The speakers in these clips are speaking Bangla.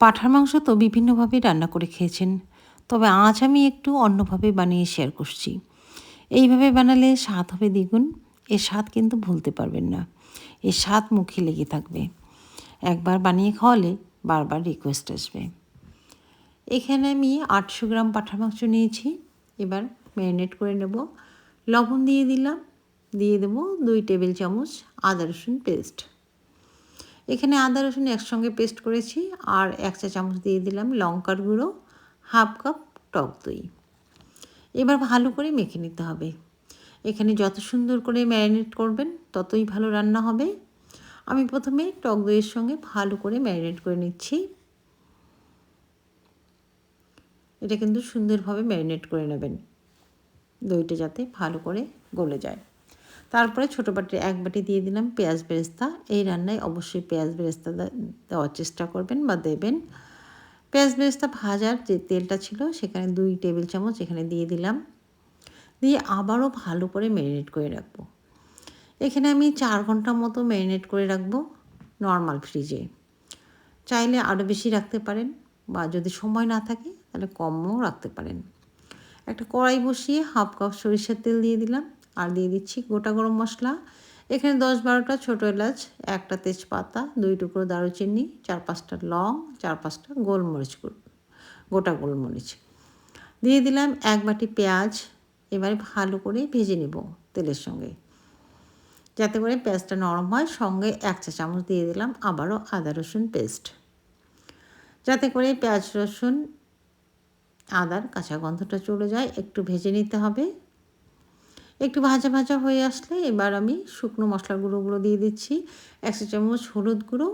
পাঁঠার মাংস তো বিভিন্নভাবে রান্না করে খেয়েছেন, তবে আজ আমি একটু অন্যভাবে বানিয়ে শেয়ার করছি। এইভাবে বানালে স্বাদ হবে দ্বিগুণ। এর স্বাদ কিন্তু ভুলতে পারবেন না। এর স্বাদ মুখে লেগে থাকবে। একবার বানিয়ে খাওয়ালে বারবার রিকোয়েস্ট আসবে। এখানে আমি 800 গ্রাম পাঁঠার মাংস নিয়েছি। এবার ম্যারিনেট করে নেব। লবণ দিয়ে দিলাম, দিয়ে দেবো 2 টেবিল চামচ আদা রসুন পেস্ট। এখানে আদা রসুন একসঙ্গে পেস্ট করেছি। আর 1 চা চামচ দিয়ে দিলাম লঙ্কার গুঁড়ো, হাফ কাপ টক দই। এবার ভালো করে মেখে নিতে হবে। এখানে যত সুন্দর করে ম্যারিনেট করবেন ততই ভালো রান্না হবে। আমি প্রথমে টক দইয়ের সঙ্গে ভালো করে ম্যারিনেট করে নিচ্ছি। এটা কিন্তু সুন্দরভাবে ম্যারিনেট করে নেবেন, দইটা যাতে ভালো করে গলে যায়। তারপরে ছোটো বাটি 1 বাটি দিয়ে দিলাম পেঁয়াজ বেরেস্তা। এই রান্নায় অবশ্যই পেঁয়াজ বেরেস্তা দেওয়ার চেষ্টা করবেন বা দেবেন। পেঁয়াজ বেরেস্তা ভাজার যে তেলটা ছিল সেখানে 2 টেবিল চামচ এখানে দিয়ে দিলাম। দিয়ে আবারও ভালো করে ম্যারিনেট করে রাখবো। এখানে আমি 4 ঘন্টা মতো ম্যারিনেট করে রাখবো নর্মাল ফ্রিজে। চাইলে আরও বেশি রাখতে পারেন, বা যদি সময় না থাকে তাহলে কমও রাখতে পারেন। একটা কড়াই বসিয়ে হাফ কাপ সরিষার তেল দিয়ে দিলাম। আর দিয়ে দিচ্ছি গোটা গরম মশলা। এখানে 10-12টা ছোটো এলাচ, একটা তেজপাতা, 2 টুকরো দারুচিনি, 4-5টা লং, 4-5টা গোলমরিচ, গোটা গোলমরিচ দিয়ে দিলাম। 1 বাটি পেঁয়াজ। এবারে ভালো করে ভেজে নেব তেলের সঙ্গে, যাতে করে পেঁয়াজটা নরম হয়। সঙ্গে 1 চা চামচ দিয়ে দিলাম আবারও আদা রসুন পেস্ট, যাতে করে পেঁয়াজ রসুন আদার কাঁচা গন্ধটা চলে যায়। একটু ভেজে নিতে হবে। একটু ভাজা ভাজা হয়ে আসলে এবার আমি শুকনো মশলার গুঁড়োগুলো দিয়ে দিচ্ছি। 1 চা চামচ হলুদ গুঁড়ো,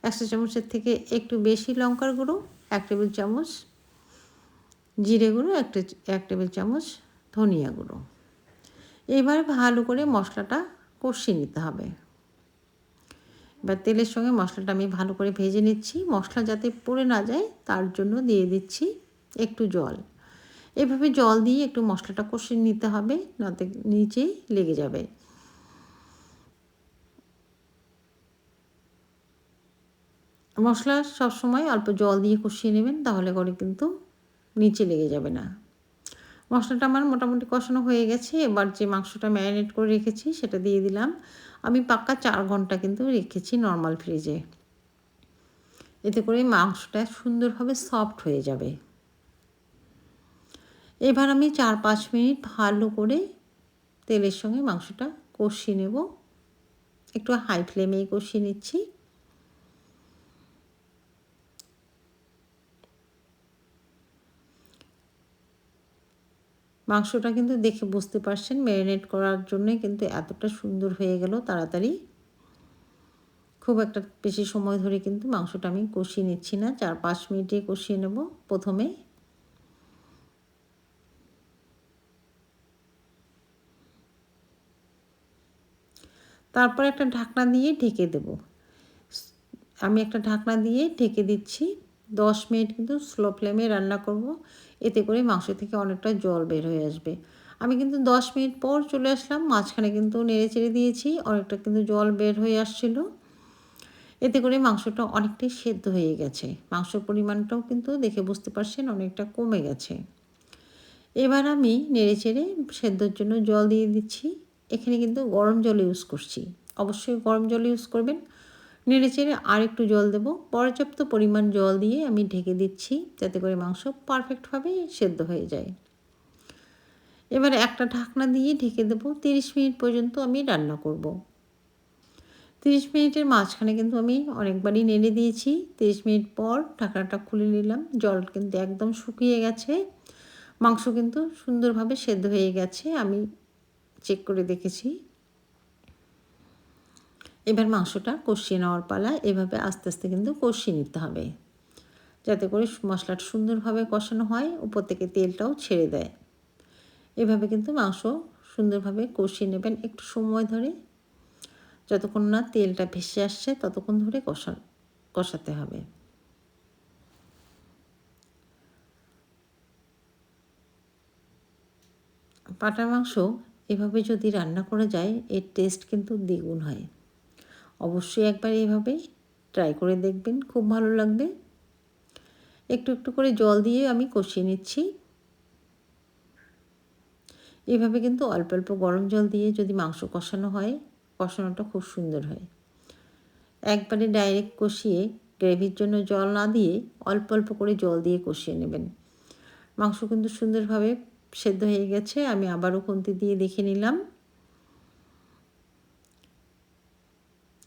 1 চা চামচের থেকে একটু বেশি লঙ্কার গুঁড়ো, 1 টেবিল চামচ জিরে গুঁড়ো, 1 টেবিল চামচ ধনিয়া গুঁড়ো। এবার ভালো করে মশলাটা কষিয়ে নিতে হবে। এবার তেলের সঙ্গে মশলাটা আমি ভালো করে ভেজে নিচ্ছি। মশলা যাতে পুড়ে না যায় তার জন্য দিয়ে দিচ্ছি একটু জল। এভাবে জল দিয়ে একটু মশলাটা কষিয়ে নিতে হবে, নয়তো নিচেই লেগে যাবে। মশলা সবসময় অল্প জল দিয়ে কষিয়ে নেবেন, তাহলে করে কিন্তু নিচে লেগে যাবে না। মশলাটা আমার মোটামুটি কষানো হয়ে গেছে। এবার যে মাংসটা ম্যারিনেট করে রেখেছি সেটা দিয়ে দিলাম। আমি পাক্কা 4 ঘন্টা কিন্তু রেখেছি নর্মাল ফ্রিজে। এতে করে মাংসটা সুন্দরভাবে সফট হয়ে যাবে। এবার আমি 4-5 মিনিট ভালো করে তেলের সঙ্গে মাংসটা কষিয়ে নেব। একটু হাই ফ্লেমেই কষিয়ে নিচ্ছি। মাংসটা কিন্তু দেখে বুঝতে পারছেন ম্যারিনেট করার জন্যই কিন্তু এতটা সুন্দর হয়ে গেল তাড়াতাড়ি। খুব একটা বেশি সময় ধরে কিন্তু মাংসটা আমি কষিয়ে নিচ্ছি না, 4-5 মিনিটে কষিয়ে নেব প্রথমে। তারপর একটা ঢাকনা দিয়ে ঢেকে দেব। আমি একটা ঢাকনা দিয়ে ঢেকে দিচ্ছি। 10 মিনিট কিন্তু স্লো ফ্লেমে রান্না করব। এতে করে মাংস থেকে অনেকটা জল বের হয়ে আসবে। আমি কিন্তু 10 মিনিট পর চলে আসলাম। মাঝখানে কিন্তু নেড়ে চেড়ে দিয়েছি, অনেকটা কিন্তু জল বের হয়ে আসছিল। এতে করে মাংসটা অনেকটাই সেদ্ধ হয়ে গেছে। মাংসের পরিমাণটাও কিন্তু দেখে বুঝতে পারছেন অনেকটা কমে গেছে। এবার আমি নেড়ে চেড়ে সেদ্ধর জন্য জল দিয়ে দিচ্ছি। এখানে কিন্তু গরম জল ইউজ করছি, অবশ্যই গরম জল ইউজ করবেন। নেড়ে চেড়ে আর একটু জল দেব। পর্যাপ্ত পরিমাণ জল দিয়ে আমি ঢেকে দিচ্ছি, যাতে করে মাংস পারফেক্টভাবে সেদ্ধ হয়ে যায়। এবার একটা ঢাকনা দিয়ে ঢেকে দেবো। 30 মিনিট পর্যন্ত আমি রান্না করব। 30 মিনিটের মাঝখানে কিন্তু আমি অনেকবারই নেড়ে দিয়েছি। 30 মিনিট পর ঢাকনাটা খুলে নিলাম। জল কিন্তু একদম শুকিয়ে গেছে। মাংস কিন্তু সুন্দরভাবে সেদ্ধ হয়ে গেছে, আমি চেক করে দেখেছি। এবার মাংসটা কষিয়ে নেওয়ার পালা। এভাবে আস্তে আস্তে কিন্তু কষিয়ে নিতে হবে, যাতে করে মশলাটা সুন্দরভাবে কষানো হয়, উপর থেকে তেলটাও ছেড়ে দেয়। এভাবে কিন্তু মাংস সুন্দরভাবে কষিয়ে নেবেন একটু সময় ধরে। যতক্ষণ না তেলটা ভেসে আসছে ততক্ষণ ধরে কষাতে হবে। পাঁঠার মাংস এভাবে যদি রান্না করা যায় এর টেস্ট কিন্তু দ্বিগুণ হয়। অবশ্যই একবার এইভাবে ট্রাই করে দেখবেন, খুব ভালো লাগবে। একটু একটু করে জল দিয়ে আমি কষিয়ে নিচ্ছি। এভাবে কিন্তু অল্প অল্প গরম জল দিয়ে যদি মাংস কষানো হয়, কষানোটা খুব সুন্দর হয়। একবারে ডাইরেক্ট কষিয়ে গ্রেভির জন্য জল না দিয়ে অল্প অল্প করে জল দিয়ে কষিয়ে নেবেন। মাংস কিন্তু সুন্দরভাবে সেদ্ধ হয়ে গেছে। আমি আবারও খুন্তি দিয়ে দেখে নিলাম।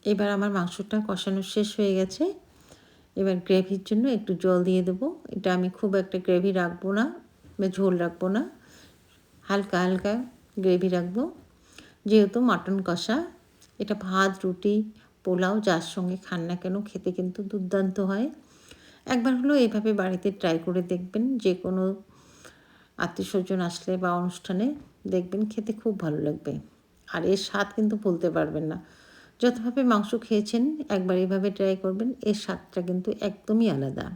এবার আমার মাংসটা কষানো শেষ হয়ে গেছে। এবার গ্রেভির জন্য একটু জল দিয়ে দেবো। এটা আমি খুব একটা গ্রেভি রাখবো না বা ঝোল রাখবো না, হালকা হালকা গ্রেভি রাখবো। যেহেতু মাটন কষা, এটা ভাত, রুটি, পোলাও যার সঙ্গে খান না কেন খেতে কিন্তু দুর্দান্ত হয়। একবার হলেও এভাবে বাড়িতে ট্রাই করে দেখবেন। যে কোনো আত্মীয়স্বজন আসলে বা অনুষ্ঠানে দেখবেন খেতে খুব ভালো লাগবে। আর এর স্বাদ কিন্তু বলতে পারবেন না। যতভাবে মাংস খেয়েছেন একবার এভাবে ট্রাই করবেন, এর স্বাদটা কিন্তু একদমই আলাদা।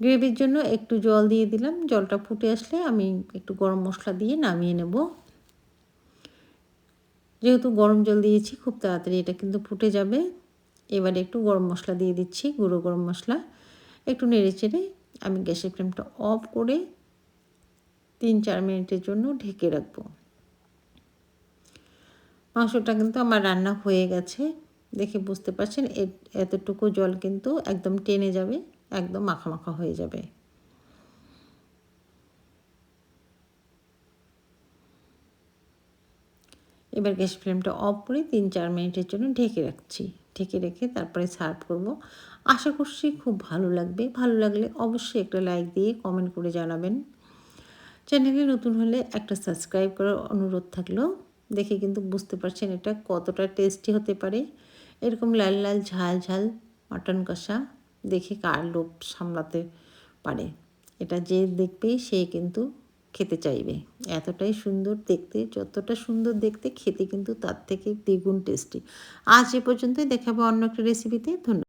গ্রেভির জন্য একটু জল দিয়ে দিলাম। জলটা ফুটে আসলে আমি একটু গরম মশলা দিয়ে নামিয়ে নেব। যেহেতু গরম জল দিয়েছি খুব তাড়াতাড়ি এটা কিন্তু ফুটে যাবে। এবারে একটু গরম মশলা দিয়ে দিচ্ছি, গুঁড়ো গরম মশলা। একটু নেড়ে চেড়ে আমি গ্যাসের ফ্লেমটা অফ করে 3-4 মিনিটের জন্য ঢেকে রাখবো। মাংসটা কিন্তু আমার রান্না হয়ে গেছে। দেখে বুঝতে পারছেন এতটুকু জল কিন্তু একদম টেনে যাবে, একদম মাখা মাখা হয়ে যাবে। এবার গ্যাস ফ্লেমটা অফ করে 3-4 মিনিটের জন্য ঢেকে রাখছি। ঢেকে রেখে তারপরে সার্ভ করব। আশা করছি খুব ভালো লাগবে। ভালো লাগলে অবশ্যই একটা লাইক দিয়ে কমেন্ট করে জানাবেন। চ্যানেলে নতুন হলে একটা সাবস্ক্রাইব করার অনুরোধ থাকলো। দেখে কিন্তু বুঝতে পারছেন এটা কতটা টেস্টি হতে পারে। এরকম লাল লাল ঝাল ঝাল মাটন কষা দেখে কার লোভ সামলাতে পারে। এটা যে দেখবে সে কিন্তু খেতে চাইবে। এতটাই সুন্দর দেখতে, যতটা সুন্দর দেখতে খেতে কিন্তু তার থেকে দ্বিগুণ টেস্টি। আজ এ পর্যন্তই, দেখা হবে অন্য একটা রেসিপিতে। ধন্যবাদ।